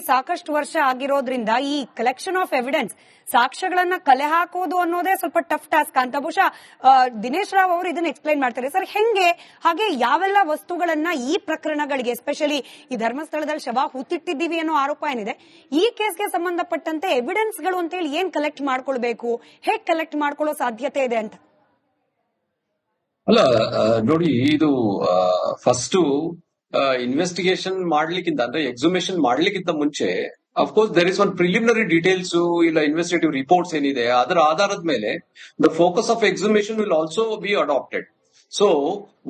ಸಾಕಷ್ಟು ವರ್ಷ ಆಗಿರೋದ್ರಿಂದ ಈ ಕಲೆಕ್ಷನ್ ಆಫ್ ಎವಿಡೆನ್ಸ್ ಸಾಕ್ಷ್ಯಗಳನ್ನ ಕಲೆ ಹಾಕೋದು ಅನ್ನೋದೇ ಸ್ವಲ್ಪ ಟಫ್ ಟಾಸ್ಕ್ ಅಂತ ಬಹುಶಃ ದಿನೇಶ್ ರಾವ್ ಅವರು ಇದನ್ನ ಎಕ್ಸ್ಪ್ಲೈನ್ ಮಾಡ್ತಾರೆ. ಸರ್, ಹೆಂಗೆ, ಹಾಗೆ ಯಾವೆಲ್ಲ ವಸ್ತುಗಳನ್ನ ಈ ಪ್ರಕರಣಗಳಿಗೆ, ಎಸ್ಪೆಷಲಿ ಈ ಧರ್ಮಸ್ಥಳದಲ್ಲಿ ಶವ ಹೂತಿಟ್ಟಿದ್ದೀವಿ ಅನ್ನೋ ಆರೋಪ ಏನಿದೆ, ಈ ಕೇಸ್ಗೆ ಸಂಬಂಧಪಟ್ಟಂತೆ ಎವಿಡೆನ್ಸ್ ಗಳು ಅಂತ ಹೇಳಿ ಏನ್ ಕಲೆಕ್ಟ್ ಮಾಡ್ಕೊಳ್ಬೇಕು, ಹೇಗ್ ಕಲೆಕ್ಟ್ ಮಾಡ್ಕೊಳ್ಳೋ ಸಾಧ್ಯತೆ ಇದೆ ಅಂತ? ಅಲ್ಲ, ನೋಡಿ, ಇದು ಫಸ್ಟ್ ಇನ್ವೆಸ್ಟಿಗೇಷನ್ ಮಾಡ್ಲಿಕ್ಕಿಂತ ಅಂದ್ರೆ ಎಕ್ಸುಮೇಷನ್ ಮಾಡ್ಲಿಕ್ಕಿಂತ ಮುಂಚೆ of course there is one preliminary details ಇಲ್ಲ ಇನ್ವೆಸ್ಟಿಗೇಟಿವ್ ರಿಪೋರ್ಟ್ಸ್ ಏನಿದೆ ಅದರ ಆಧಾರದ ಮೇಲೆ the focus of exhumation will also be adapted. So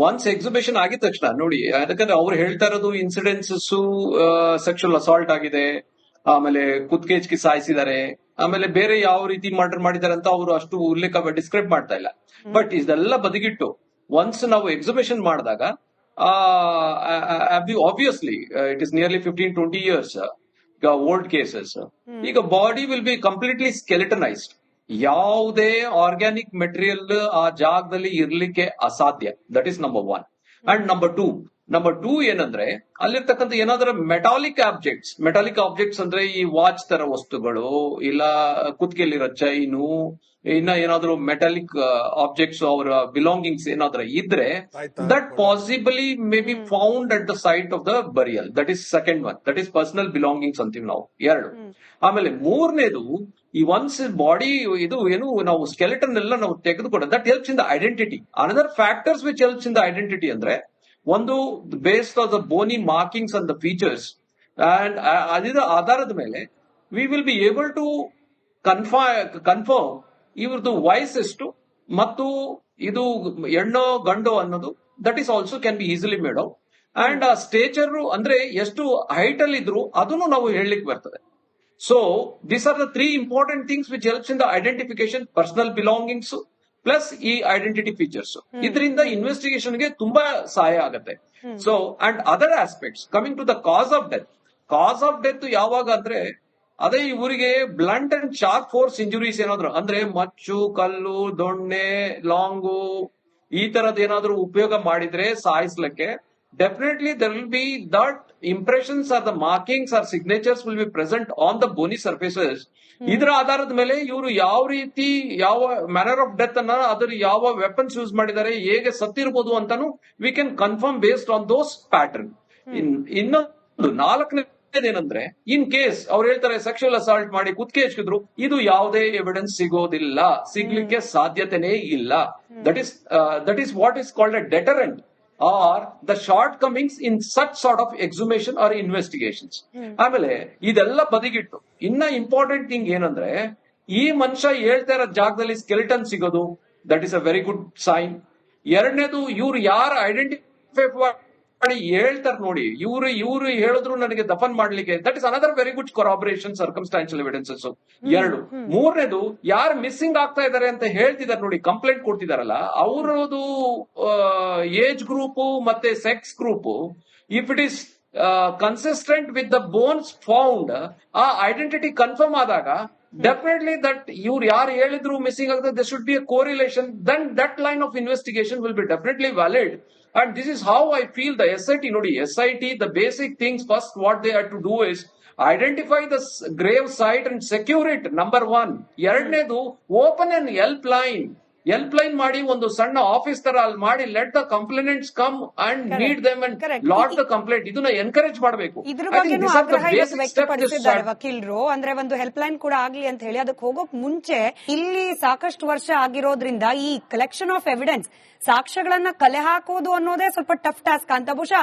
once exhumation ಆಗಿದ ತಕ್ಷಣ ನೋಡಿ, ಯಾಕಂದ್ರೆ ಅವ್ರು ಹೇಳ್ತಾ ಇರೋದು ಇನ್ಸಿಡೆನ್ಸಸ್ ಸೆಕ್ಷುವಲ್ ಅಸಾಲ್ಟ್ ಆಗಿದೆ, ಆಮೇಲೆ ಕುತ್ಕೇಜ್ಗೆ ಸಾಯಿಸಿದ್ದಾರೆ, ಆಮೇಲೆ ಬೇರೆ ಯಾವ ರೀತಿ ಮರ್ಡರ್ ಮಾಡಿದ್ದಾರೆ ಅಂತ ಅವರು ಅಷ್ಟು ಉಲ್ಲೇಖ ಡಿಸ್ಕ್ರೈಬ್ ಮಾಡ್ತಾ ಇಲ್ಲ. ಬಟ್ ಇದೆಲ್ಲ ಬದಿಗಿಟ್ಟು ಒನ್ಸ್ ನಾವು ಎಕ್ಸುಮೇಷನ್ ಮಾಡಿದಾಗ obviously it is nearly 15-20 years old cases. ಈಗ ಬಾಡಿ ವಿಲ್ ಬಿ ಕಂಪ್ಲೀಟ್ಲಿ ಸ್ಕೆಲಿಟನೈಸ್ಡ್. ಯಾವುದೇ ಆರ್ಗ್ಯಾನಿಕ್ ಮೆಟೀರಿಯಲ್ ಆ ಜಾಗದಲ್ಲಿ ಇರ್ಲಿಕ್ಕೆ ಅಸಾಧ್ಯ. That is number one. And number two ಏನಂದ್ರೆ ಅಲ್ಲಿರ್ತಕ್ಕಂಥ ಏನಾದ್ರೂ ಮೆಟಾಲಿಕ್ ಆಬ್ಜೆಕ್ಟ್ಸ್ ಅಂದ್ರೆ ಈ ವಾಚ್ ತರ ವಸ್ತುಗಳು, ಇಲ್ಲ ಕುತ್ತಿಗೆಯಲ್ಲಿರೋ ಚೈನು, ಇನ್ನ ಏನಾದ್ರು ಮೆಟಾಲಿಕ್ ಆಬ್ಜೆಕ್ಟ್ಸ್ ಅವರ ಬಿಲಾಂಗಿಂಗ್ಸ್ ಏನಾದ್ರೂ ಇದ್ರೆ that possibly may be found at the site of the burial. That is second one. That is personal belongings ಅಂತೀವಿ ನಾವು. ಎರಡು. ಆಮೇಲೆ ಮೂರನೇದು, ಈ ಒನ್ಸ್ ಬಾಡಿ ಇದು ಏನು ನಾವು ಸ್ಕೆಲೆಟನ್ ಎಲ್ಲ ನಾವು ತೆಗೆದುಕೊಂಡ that helps in the identity. Another factors which helps in the identity ಅಂದ್ರೆ ಒಂದು based on the bony markings and the features, and ಅದರ ಆಧಾರದ ಮೇಲೆ we will be able to confirm ಇವ್ರದ್ದು ವಯಸ್ಸು ಎಷ್ಟು ಮತ್ತು ಇದು ಹೆಣ್ಣೋ ಗಂಡೋ ಅನ್ನೋದು. That is also can be easily made out. And ಆ ಸ್ಟೇಚರ್ ಅಂದ್ರೆ ಎಷ್ಟು ಹೈಟ್ ಅಲ್ಲಿ ಇದ್ರು ಅದನ್ನು ನಾವು ಹೇಳಲಿಕ್ಕೆ ಬರ್ತದೆ. So these are the 3 important things which helps in the identification, personal belongings plus ಈ ಐಡೆಂಟಿಟಿ ಫೀಚರ್ಸ್. ಇದರಿಂದ ಇನ್ವೆಸ್ಟಿಗೇಷನ್ಗೆ ತುಂಬಾ ಸಹಾಯ ಆಗುತ್ತೆ. So and other aspects coming to the cause of death ಯಾವಾಗ ಅಂದ್ರೆ ಅದೇ ಇವರಿಗೆ blunt and sharp force injuries ಏನಾದ್ರು ಅಂದ್ರೆ ಮಚ್ಚು, ಕಲ್ಲು, ದೊಣ್ಣೆ, ಲಾಂಗು ಈ ತರದ್ ಏನಾದ್ರು ಉಪಯೋಗ ಮಾಡಿದ್ರೆ ಸಾಯಿಸ್ಲಿಕ್ಕೆ definitely there will be that impressions or the markings or signatures will be present on the bony surfaces. ಇದರ ಆಧಾರದ ಮೇಲೆ ಇವರು ಯಾವ ರೀತಿ, ಯಾವ ಮ್ಯಾನರ್ ಆಫ್ ಡೆತ್ ಅನ್ನ, ಅದ್ರ ಯಾವ ವೆಪನ್ಸ್ ಯೂಸ್ ಮಾಡಿದ್ದಾರೆ, ಹೇಗೆ ಸತ್ತಿರ್ಬೋದು ಅಂತಾನು we can confirm based on those pattern. ಇನ್ನೊಂದು ನಾಲ್ಕನೇದೇನಂದ್ರೆ, ಇನ್ ಕೇಸ್ ಅವ್ರು ಹೇಳ್ತಾರೆ ಸೆಕ್ಷುವಲ್ ಅಸಾಲ್ಟ್ ಮಾಡಿ ಕುತ್ತಿಗೆ ಹಚ್ಚಿದ್ರು, ಇದು ಯಾವುದೇ ಎವಿಡೆನ್ಸ್ ಸಿಗ್ಲಿಕ್ಕೆ ಸಾಧ್ಯತೆನೇ ಇಲ್ಲ. That is what is called a deterrent or the shortcomings in such sort of exhumation or investigations. ಆಮೇಲೆ ಇದೆಲ್ಲ ಬದಿಗಿಟ್ಟು ಇನ್ನ ಇಂಪಾರ್ಟೆಂಟ್ ಥಿಂಗ್ ಏನಂದ್ರೆ, ಈ ಮನುಷ್ಯ ಹೇಳ್ತಾ ಇರೋ ಜಾಗದಲ್ಲಿ ಸ್ಕೆಲಿಟನ್ ಸಿಗೋದು, that is a very good sign. ಎರಡನೇದು, ಇವ್ರು ಯಾರು ಐಡೆಂಟಿಫೈ ಮಾಡಿ ಹೇಳ್ತಾರೆ ನೋಡಿ, ಇವ್ರು ಹೇಳಿದ್ರು ನನಗೆ ದಫನ್ ಮಾಡ್ಲಿಕ್ಕೆ, that is another very good corroboration, circumstantial evidences. ಎರಡು. ಮೂರನೇದು, ಯಾರು ಮಿಸ್ಸಿಂಗ್ ಆಗ್ತಾ ಇದಾರೆ ಅಂತ ಹೇಳ್ತಿದಾರೆ ನೋಡಿ, ಕಂಪ್ಲೇಂಟ್ ಕೊಡ್ತಿದಾರಲ್ಲ, ಅವರದು ಏಜ್ ಗ್ರೂಪ್ ಮತ್ತೆ sex group, if it is consistent with the bones found, ಆ ಐಡೆಂಟಿಟಿ ಕನ್ಫರ್ಮ್ ಆದಾಗ ಡೆಫಿನೆಟ್ಲಿ ದಟ್ ಇವ್ರು ಯಾರು ಹೇಳಿದ್ರು ಮಿಸ್ಸಿಂಗ್ ಆಗುತ್ತೆ, there should be a correlation, then that line of investigation will be definitely valid. And this is how I feel the SIT, nodi, SIT, the basic things, first what they have to do is identify the grave site and secure it, number one. ಎರಡನೇದು, open an help line ಮಾಡಿ, ಒಂದು ಸಣ್ಣ office ತರ ಅಲ್ಲಿ ಮಾಡಿ, let the complainants come and meet them and lodge the complaint. ಇದನ್ನ encourage ಮಾಡಬೇಕು. ಇದ್ರ ಬಗ್ಗೆ ವ್ಯಕ್ತಪಡಿಸಿದ್ದಾರೆ ವಕೀಲರು. ಅಂದ್ರೆ ಒಂದು ಹೆಲ್ಪ್ ಲೈನ್ ಕೂಡ ಆಗ್ಲಿ ಅಂತ ಹೇಳಿ. ಅದಕ್ಕೆ ಹೋಗೋಕ್ ಮುಂಚೆ, ಇಲ್ಲಿ ಸಾಕಷ್ಟು ವರ್ಷ ಆಗಿರೋದ್ರಿಂದ ಈ ಕಲೆಕ್ಷನ್ ಆಫ್ ಎವಿಡೆನ್ಸ್ ಸಾಕ್ಷ್ಯಗಳನ್ನ ಕಲೆ ಹಾಕೋದು ಅನ್ನೋದೇ ಸ್ವಲ್ಪ ಟಫ್ ಟಾಸ್ಕ್ ಅಂತ ಬಹುಶಃ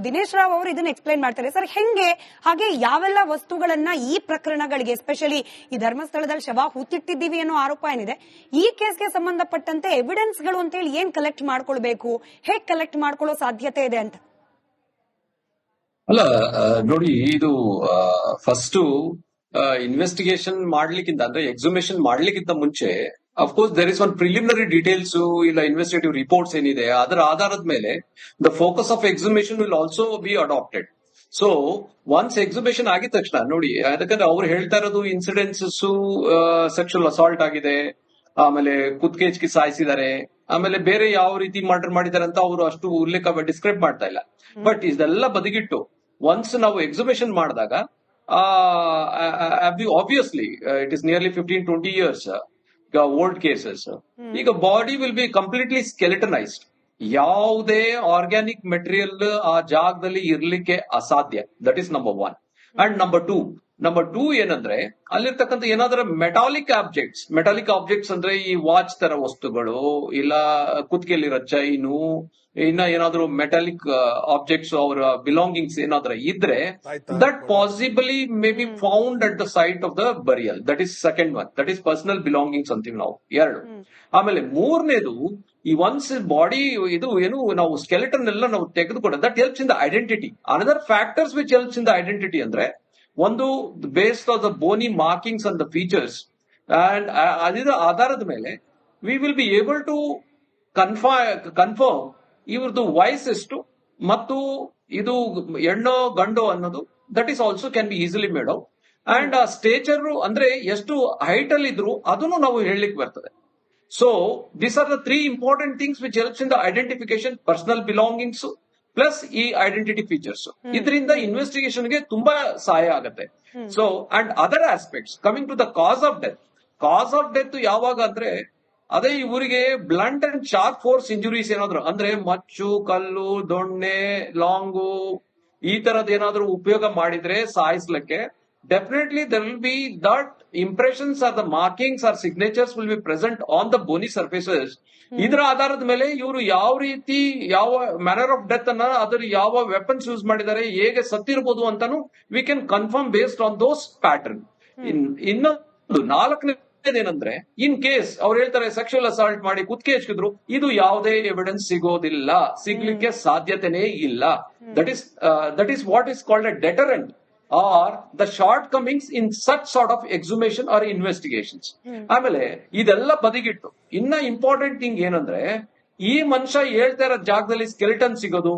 ದಿನೇಶ್ ರಾವ್ ಅವರು ಇದನ್ನ ಎಕ್ಸ್ಪ್ಲೈನ್ ಮಾಡ್ತಾರೆ. ಸರ್, ಹೆಂಗೆ, ಹಾಗೆ ಯಾವೆಲ್ಲ ವಸ್ತುಗಳನ್ನ ಈ ಪ್ರಕರಣಗಳಿಗೆ, ಎಸ್ಪೆಷಲಿ ಈ ಧರ್ಮಸ್ಥಳದಲ್ಲಿ ಶವ ಹೂತಿಟ್ಟಿದ್ದೀವಿ ಅನ್ನೋ ಆರೋಪ ಏನಿದೆ, ಈ ಕೇಸ್ಗೆ ಸಂಬಂಧಪಟ್ಟಂತೆ ಎವಿಡೆನ್ಸ್ ಗಳು ಅಂತ ಹೇಳಿ ಏನ್ ಕಲೆಕ್ಟ್ ಮಾಡ್ಕೊಳ್ಬೇಕು, ಹೇಗ್ ಕಲೆಕ್ಟ್ ಮಾಡ್ಕೊಳ್ಳೋ ಸಾಧ್ಯತೆ ಇದೆ ಅಂತ? ಅಲ್ಲ, ನೋಡಿ, ಇದು ಫಸ್ಟ್ ಇನ್ವೆಸ್ಟಿಗೇಷನ್ ಮಾಡ್ಲಿಕ್ಕಿಂತ ಅಂದ್ರೆ ಎಕ್ಸುಮೇಷನ್ ಮಾಡ್ಲಿಕ್ಕಿಂತ ಮುಂಚೆ of course there is one preliminary details ಇಲ್ಲ ಇನ್ವೆಸ್ಟಿಗೇಟಿವ್ ರಿಪೋರ್ಟ್ಸ್ ಏನಿದೆ ಅದರ ಆಧಾರದ ಮೇಲೆ the focus of exhumation will also be adapted. So once exhumation ಆಗಿದ ತಕ್ಷಣ ನೋಡಿ, ಯಾಕಂದ್ರೆ ಅವ್ರು ಹೇಳ್ತಾ ಇರೋದು ಇನ್ಸಿಡೆನ್ಸಸ್ ಸೆಕ್ಷುವಲ್ ಅಸಾಲ್ಟ್ ಆಗಿದೆ, ಆಮೇಲೆ ಕುತ್ಕೇಜ್ಗೆ ಸಾಯಿಸಿದ್ದಾರೆ, ಆಮೇಲೆ ಬೇರೆ ಯಾವ ರೀತಿ ಮರ್ಡರ್ ಮಾಡಿದ್ದಾರೆ ಅಂತ ಅವರು ಅಷ್ಟು ಉಲ್ಲೇಖ ಡಿಸ್ಕ್ರೈಬ್ ಮಾಡ್ತಾ ಇಲ್ಲ. ಬಟ್ ಇದೆಲ್ಲ ಬದಿಗಿಟ್ಟು ಒನ್ಸ್ ನಾವು ಎಕ್ಸುಮೇಷನ್ ಮಾಡಿದಾಗ obviously it is nearly 15-20 years old cases. ಈಗ ಬಾಡಿ ವಿಲ್ ಬಿ ಕಂಪ್ಲೀಟ್ಲಿ ಸ್ಕೆಲಿಟನೈಸ್ಡ್. ಯಾವುದೇ ಆರ್ಗ್ಯಾನಿಕ್ ಮೆಟೀರಿಯಲ್ ಆ ಜಾಗದಲ್ಲಿ ಇರ್ಲಿಕ್ಕೆ ಅಸಾಧ್ಯ. That is number one. And number two ಏನಂದ್ರೆ ಅಲ್ಲಿರ್ತಕ್ಕಂಥ ಏನಾದ್ರೂ ಮೆಟಾಲಿಕ್ ಆಬ್ಜೆಕ್ಟ್ಸ್ ಅಂದ್ರೆ ಈ ವಾಚ್ ತರ ವಸ್ತುಗಳು, ಇಲ್ಲ ಕುತ್ತಿಗೆಲಿರೋ ಚೈನು, ಇನ್ನ ಏನಾದ್ರು ಮೆಟಾಲಿಕ್ ಆಬ್ಜೆಕ್ಟ್ಸ್ ಅವರ ಬಿಲಾಂಗಿಂಗ್ಸ್ ಏನಾದ್ರು ಇದ್ರೆ that possibly may be found at the site of the burial. That is second one. That is personal belongings ಅಂತೀವಿ ನಾವು. ಎರಡು. ಆಮೇಲೆ ಮೂರನೇದು, ಈ ಒನ್ಸ್ ಬಾಡಿ ಇದು ಏನು ನಾವು ಸ್ಕೆಲೆಟನ್ ಎಲ್ಲ ನಾವು ತೆಗೆದುಕೊಂಡ that helps in the identity. Another factors which helps in the identity ಅಂದ್ರೆ ಒಂದು based on the bony markings and the features, and ಅದರ ಆಧಾರದ ಮೇಲೆ we will be able to confirm ಇವ್ರದ್ದು ವಯಸ್ಸು ಎಷ್ಟು ಮತ್ತು ಇದು ಹೆಣ್ಣೋ ಗಂಡೋ ಅನ್ನೋದು. That is also can be easily made out. And ಆ ಸ್ಟೇಚರ್ ಅಂದ್ರೆ ಎಷ್ಟು ಹೈಟ್ ಅಲ್ಲಿ ಇದ್ರು ಅದನ್ನು ನಾವು ಹೇಳಲಿಕ್ಕೆ ಬರ್ತದೆ. So this are the 3 important things which helps in the identification, personal belongings plus ಈ ಐಡೆಂಟಿಟಿ ಫೀಚರ್ಸ್. ಇದರಿಂದ ಇನ್ವೆಸ್ಟಿಗೇಷನ್ ಗೆ ತುಂಬಾ ಸಹಾಯ ಆಗುತ್ತೆ. So and other aspects coming to the cause of death ಯಾವಾಗ ಅಂದ್ರೆ ಅದೇ ಇವರಿಗೆ blunt and sharp force injuries ಏನಾದ್ರು ಅಂದ್ರೆ ಮಚ್ಚು, ಕಲ್ಲು, ದೊಣ್ಣೆ, ಲಾಂಗು ಈ ತರದ್ ಏನಾದ್ರು ಉಪಯೋಗ ಮಾಡಿದ್ರೆ ಸಾಯಿಸ್ಲಿಕ್ಕೆ, definitely there will be that impressions or the markings or signatures will be present on the bony surfaces. ಇದರ ಆಧಾರದ ಮೇಲೆ ಇವರು ಯಾವ ರೀತಿ, ಯಾವ ಮ್ಯಾನರ್ ಆಫ್ ಡೆತ್ ಅನ್ನ, ಅದ್ರ ಯಾವ ವೆಪನ್ಸ್ ಯೂಸ್ ಮಾಡಿದ್ದಾರೆ, ಹೇಗೆ ಸತ್ತಿರ್ಬೋದು ಅಂತಾನು we can confirm based on those pattern. ಇನ್ನೊಂದು ನಾಲ್ಕನೇದೇನಂದ್ರೆ, ಇನ್ ಕೇಸ್ ಅವ್ರು ಹೇಳ್ತಾರೆ ಸೆಕ್ಷುವಲ್ ಅಸಾಲ್ಟ್ ಮಾಡಿ ಕುತ್ತಿಗೆ ಹಚ್ಚಿದ್ರು, ಇದು ಯಾವುದೇ ಎವಿಡೆನ್ಸ್ ಸಿಗ್ಲಿಕ್ಕೆ ಸಾಧ್ಯತೆನೇ ಇಲ್ಲ. That is what is called a deterrent or the shortcomings in such sort of exhumation or investigations. ಆಮೇಲೆ ಇದೆಲ್ಲ ಬದಿಗಿಟ್ಟು ಇನ್ನ ಇಂಪಾರ್ಟೆಂಟ್ ಥಿಂಗ್ ಏನಂದ್ರೆ, ಈ ಮನುಷ್ಯ ಹೇಳ್ತಾ ಇರೋ ಜಾಗದಲ್ಲಿ ಸ್ಕೆಲಿಟನ್ ಸಿಗೋದು,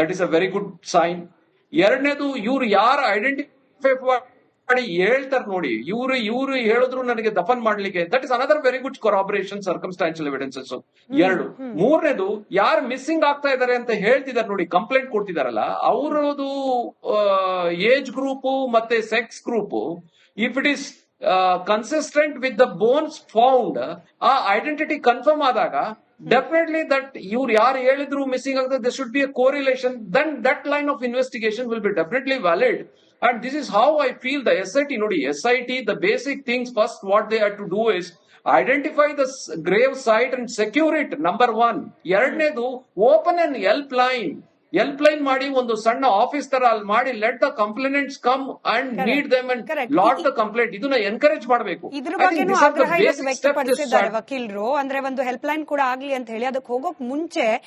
that is a very good sign. ಎರಡನೇದು, ಇವ್ರು ಯಾರು ಐಡೆಂಟಿಫೈ ಮಾಡಿ ಹೇಳ್ತಾರೆ ನೋಡಿ, ಇವ್ರು ಹೇಳಿದ್ರು ನನಗೆ ದಫನ್ ಮಾಡ್ಲಿಕ್ಕೆ, that is another very good corroboration, circumstantial evidences. ಎರಡು. ಮೂರನೇದು, ಯಾರು ಮಿಸ್ಸಿಂಗ್ ಆಗ್ತಾ ಇದಾರೆ ಅಂತ ಹೇಳ್ತಿದಾರೆ ನೋಡಿ, ಕಂಪ್ಲೇಂಟ್ ಕೊಡ್ತಿದಾರಲ್ಲ, ಅವರದು ಏಜ್ ಗ್ರೂಪ್ ಮತ್ತೆ sex group, if it is consistent with the bones found, ಆ ಐಡೆಂಟಿಟಿ ಕನ್ಫರ್ಮ್ ಆದಾಗ ಡೆಫಿನೆಟ್ಲಿ ದಟ್ ಇವ್ರು ಯಾರು ಹೇಳಿದ್ರು ಮಿಸ್ಸಿಂಗ್ ಆಗ್ತದೆ, there should be a correlation, then that line of investigation will be definitely valid. And this is how I feel the SIT, nodi, SIT, the basic things first what they have to do is identify the grave site and secure it, number one. ಎರಡನೇದು, open an help line ಮಾಡಿ, ಒಂದು ಸಣ್ಣ office ತರ ಅಲ್ಲಿ ಮಾಡಿ, let the complainants come and meet them and lodge the complaint. ಇದನ್ನ encourage ಮಾಡಬೇಕು. ಇದ್ರ ಬಗ್ಗೆ ಆಗ್ರಹ ವ್ಯಕ್ತಪಡಿಸಿದ್ದಾರೆ ವಕೀಲರು. ಅಂದ್ರೆ ಒಂದು ಹೆಲ್ಪ್ ಲೈನ್ ಕೂಡ ಆಗ್ಲಿ ಅಂತ ಹೇಳಿ, ಅದಕ್ಕೆ ಹೋಗೋಕ್ ಮುಂಚೆ